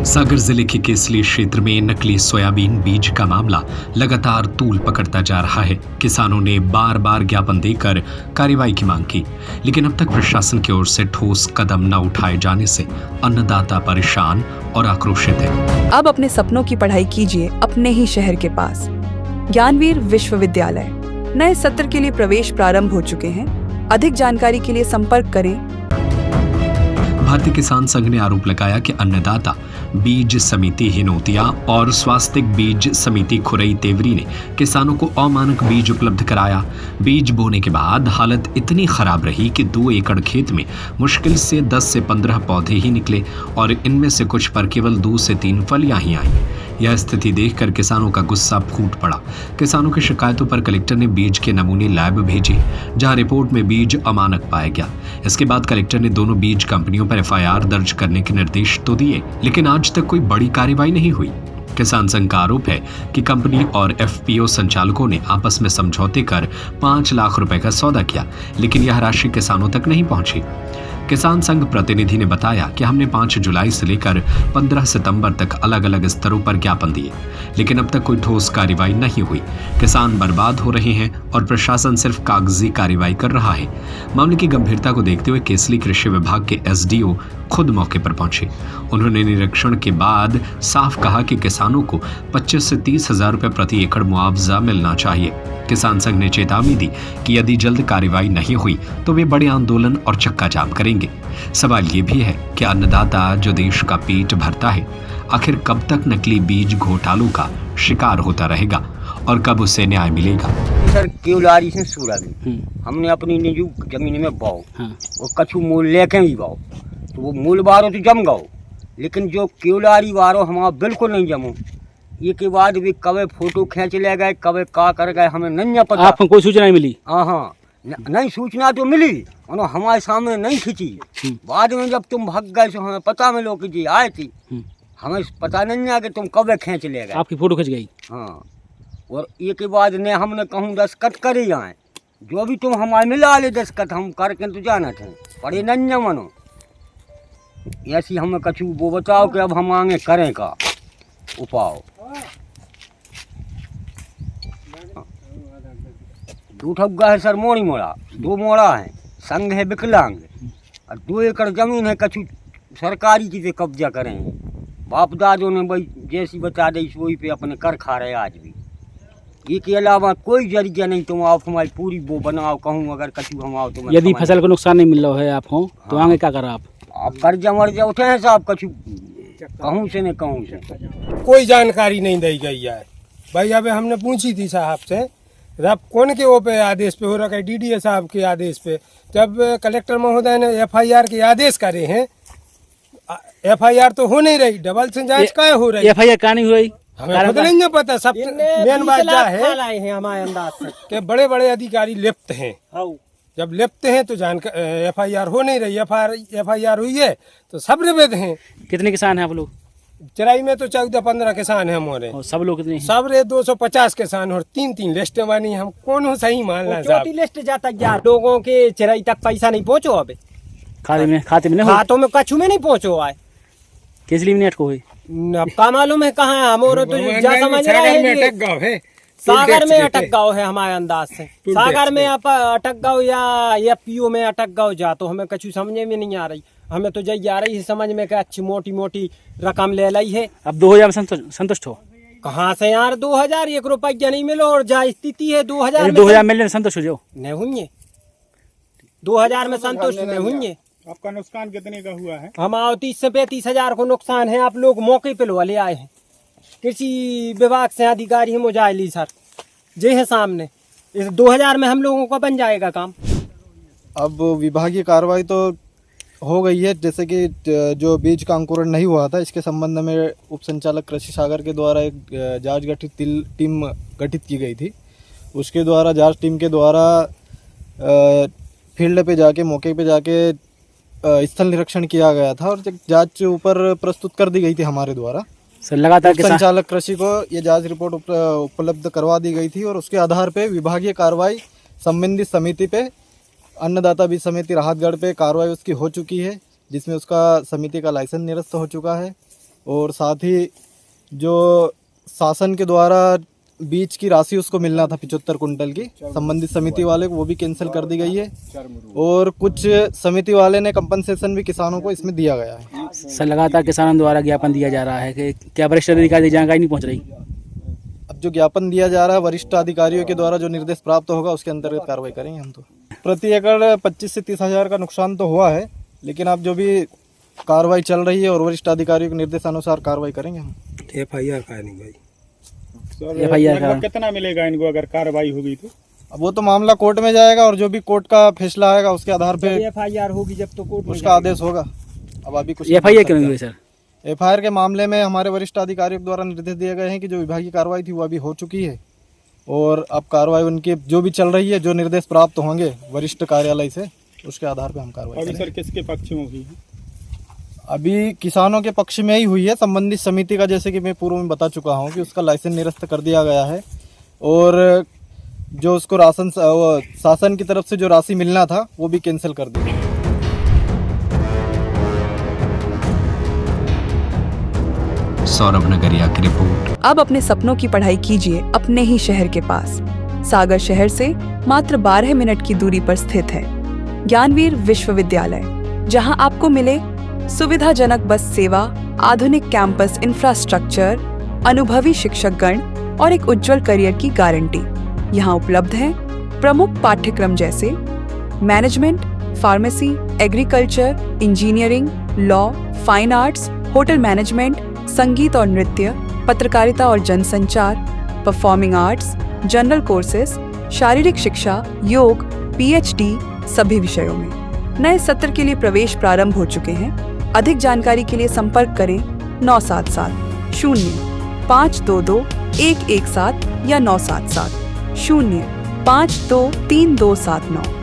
सागर जिले के केसली क्षेत्र में नकली सोयाबीन बीज का मामला लगातार तूल पकड़ता जा रहा है। किसानों ने बार बार ज्ञापन देकर कार्रवाई की मांग की, लेकिन अब तक प्रशासन की ओर से ठोस कदम न उठाए जाने से अन्नदाता परेशान और आक्रोशित है। अब अपने सपनों की पढ़ाई कीजिए अपने ही शहर के पास। ज्ञानवीर विश्वविद्यालय नए सत्र के लिए प्रवेश प्रारंभ हो चुके हैं। अधिक जानकारी के लिए संपर्क करें। भारतीय किसान संघ ने आरोप लगाया कि अन्नदाता बीज समिति हिनोतिया और स्वास्तिक बीज समिति खुरई तेवरी ने किसानों को अमानक बीज उपलब्ध कराया। बीज बोने के बाद हालत इतनी खराब रही कि 2 एकड़ खेत में मुश्किल से 10 से 15 पौधे ही निकले और इनमें से कुछ पर केवल 2 से 3 फलियां ही आईं। यह स्थिति देखकर किसानों का गुस्सा फूट पड़ा। किसानों की शिकायतों पर कलेक्टर ने बीज के नमूने लैब भेजे, जहां रिपोर्ट में बीज अमानक पाया गया। इसके बाद कलेक्टर ने दोनों बीज कंपनियों पर FIR दर्ज करने के निर्देश तो दिए, लेकिन आज तक कोई बड़ी कार्रवाई नहीं हुई। किसान संघ का आरोप है कि कंपनी और FPO संचालकों ने आपस में समझौते कर 5 लाख रुपए का सौदा किया, लेकिन यह राशि किसानों तक नहीं पहुंची। किसान संघ प्रतिनिधि ने बताया कि हमने 5 जुलाई से लेकर 15 सितंबर तक अलग अलग स्तरों पर ज्ञापन दिए, लेकिन अब तक कोई ठोस कार्रवाई नहीं हुई। किसान बर्बाद हो रहे हैं और प्रशासन सिर्फ कागजी कार्रवाई कर रहा है। मामले की गंभीरता को देखते हुए केसली कृषि विभाग के SDO खुद मौके पर पहुंचे। उन्होंने निरीक्षण के बाद साफ कहा कि किसानों को 25 से 30 हजार रुपए प्रति एकड़ मुआवजा मिलना चाहिए। किसान संघ ने चेतावनी दी कि यदि जल्द कार्रवाई नहीं हुई तो वे बड़े आंदोलन और चक्का जाम करेंगे। सवाल ये भी है कि अन्नदाता जो देश का पेट भरता है, आखिर कब तक नकली बीज घोटालों का शिकार होता रहेगा और कब उसे न्याय मिलेगा। सर केवलारी से सोयाबीन हमने अपनी निजी जमीन में बाओ वो कछु मूल लेके ही बाओ, तो वो मूल बारो तो जम गओ, लेकिन जो केवलारी बारो हमारा बिल्कुल नहीं जमो। ये के बाद भी कभी फोटो खींच ले गए, कभी का कर गए, हमें नहीं पता। आपको कोई सूचना नहीं मिली? हाँ, नहीं सूचना तो मिली, उन्होंने हमारे सामने नहीं खींची। बाद में जब तुम भाग गए तो हमें पता मिलो कि जी आए थी, हमें पता नहीं आया कि तुम कब खींच ले गए। आपकी फोटो खींच गई? हाँ, और ये के बाद ने हमने कहूँ दस्खत करे आए, जो भी तुम हमारे मिला ले दस्खत हम करके तो जाना थे, पड़े नहीं मनो। ऐसी हमें कछु वो बताओ कि अब हम आगे करें का उपाय। 2 ठग्गा है सर, मोड़ी मोड़ा 2 मोड़ा है, संघ है विकलांग, और 2 एकड़ जमीन है कछु सरकारी की पे कब्जा करें। बाप दादों ने भाई जैसी बता दी वही पे अपने कर खा रहे आज भी। ये के अलावा कोई जरिया नहीं। तुम आप हमारी पूरी वो बनाओ, कहूँ अगर कछु हम आओ तो यदि फसल को नुकसान नहीं मिल रहा है आप हो तो आगे क्या करा आप कर्जा मर्जा उठे हैं साहब, कछु कहूँ से नहीं कहूँ से कोई जानकारी नहीं दी गई है भाई। अबे हमने पूछी थी साहब से, जब कौन के वो पे आदेश पे हो रखा है, DDA साहब के आदेश पे, जब कलेक्टर महोदय ने FIR के आदेश करे हैं, FIR तो हो नहीं रही, डबल से जांच का हो रही। FIR कहाँ नहीं हो रही हमें खुद नहीं पता। सब मेन बात क्या है हमारे अंदाज से कि बड़े बड़े अधिकारी लिप्त हैं। जब लिप्त हैं तो FIR हो नहीं रही। FIR हुई है तो सब निवेद हैं। कितने किसान हैं आप लोग? चराई में तो 14-15 किसान हैं हमारे। सब लोग कितने? सब रे 250 किसान और 3-3 लिस्ट बनी। हम कौन हो सही मान रहे साहब? लिस्ट जाता यार, लोगों के चराई तक पैसा नहीं पहुँचो, अबे खाते में हाथों में कछु में नहीं पहुँचो आए। किस लिए मिनट को हुई अब का मालूम है कहाँ है हमारे तो जा समझ रहे हैं। सागर में अटक गाँव है हमारे अंदाज से। सागर में अटक गाँव या FPO में अटक गाँव जा, तो हमें कछु समझे में नहीं आ रही। हमें तो यही आ रही है समझ में कि अच्छी मोटी मोटी रकम ले लाई है। अब 2000 में संतुष्ट हो? कहाँ से यार 2000 1 रुपया नहीं मिलो, और जा स्थिति है 2000 मिलने संतुष्ट हो जाओ? नहीं हुई 2000 में संतुष्ट नहीं हुई। आपका नुकसान कितने का हुआ है? हमारा 30 से 35 हजार को नुकसान है। आप लोग मौके पे लो ले आए हैं, कृषि विभाग से अधिकारी मुझे सर जे है सामने। इस 2000 में हम लोगों का बन जाएगा काम। अब विभागीय कार्रवाई तो हो गई है, जैसे कि जो बीज का अंकुरण नहीं हुआ था, इसके संबंध में उप संचालक कृषि सागर के द्वारा एक जांच टीम गठित की गई थी। उसके द्वारा जांच टीम के द्वारा फील्ड पे जाके मौके पे जाके स्थल निरीक्षण किया गया था और जांच ऊपर प्रस्तुत कर दी गई थी हमारे द्वारा। सर लगातार संचालक कृषि को ये जांच रिपोर्ट उपलब्ध करवा दी गई थी और उसके आधार पे विभागीय कार्रवाई संबंधित समिति पे, अन्नदाता बीज समिति राहतगढ़ पे कार्रवाई उसकी हो चुकी है, जिसमें उसका समिति का लाइसेंस निरस्त हो चुका है। और साथ ही जो शासन के द्वारा बीज की राशि उसको मिलना था 75 कुंटल की, संबंधित समिति वाले को, वो भी कैंसिल कर दी गई है। और कुछ समिति वाले ने कंपनसेशन भी किसानों को इसमें दिया गया है। सर लगातार किसानों द्वारा ज्ञापन दिया जा रहा है कि क्या वरिष्ठ अधिकारी की जानकारी नहीं पहुंच रही? अब जो ज्ञापन दिया जा रहा है वरिष्ठ अधिकारियों के द्वारा जो निर्देश प्राप्त होगा उसके अंतर्गत कार्रवाई करेंगे हम। तो प्रति एकड़ 25 से 30 हज़ार का नुकसान तो हुआ है, लेकिन अब जो भी कार्रवाई चल रही है और वरिष्ठ अधिकारियों के निर्देशानुसार कार्रवाई करेंगे हम। FIR का नहीं भाई। FIR का कितना मिलेगा इनको अगर कार्रवाई होगी तो? अब वो तो मामला कोर्ट में जाएगा और जो भी कोर्ट का फैसला आएगा उसके आधार पे FIR होगी जब तो कोर्ट में उसका आदेश होगा। अब अभी कुछ FIR क्यों नहीं हुई सर? FIR के मामले में हमारे वरिष्ठ अधिकारियों द्वारा निर्देश दिए गए हैं कि जो विभागीय कार्रवाई थी वो अभी हो चुकी है और अब कार्रवाई उनकी जो भी चल रही है, जो निर्देश प्राप्त होंगे वरिष्ठ कार्यालय से उसके आधार पे हम कार्रवाई अभी करेंगे। सर किसके पक्ष में हुई है? अभी किसानों के पक्ष में ही हुई है। संबंधित समिति का, जैसे कि मैं पूर्व में बता चुका हूँ, कि उसका लाइसेंस निरस्त कर दिया गया है और जो उसको शासन की तरफ से जो राशि मिलना था वो भी कैंसिल कर दी। सौरभ नगरिया की रिपोर्ट। अब अपने सपनों की पढ़ाई कीजिए अपने ही शहर के पास। सागर शहर से मात्र 12 मिनट की दूरी पर स्थित है ज्ञानवीर विश्वविद्यालय, जहां आपको मिले सुविधाजनक बस सेवा, आधुनिक कैंपस इंफ्रास्ट्रक्चर, अनुभवी शिक्षकगण और एक उज्जवल करियर की गारंटी। यहाँ उपलब्ध है प्रमुख पाठ्यक्रम जैसे management, pharmacy, agriculture, engineering, law, fine arts, hotel management, संगीत और नृत्य, पत्रकारिता और जनसंचार, परफॉर्मिंग आर्ट्स, जनरल कोर्सेज, शारीरिक शिक्षा, योग, PhD सभी विषयों में। नए सत्र के लिए प्रवेश प्रारंभ हो चुके हैं। अधिक जानकारी के लिए संपर्क करें 977 0 522 117 या 977 0 523 279।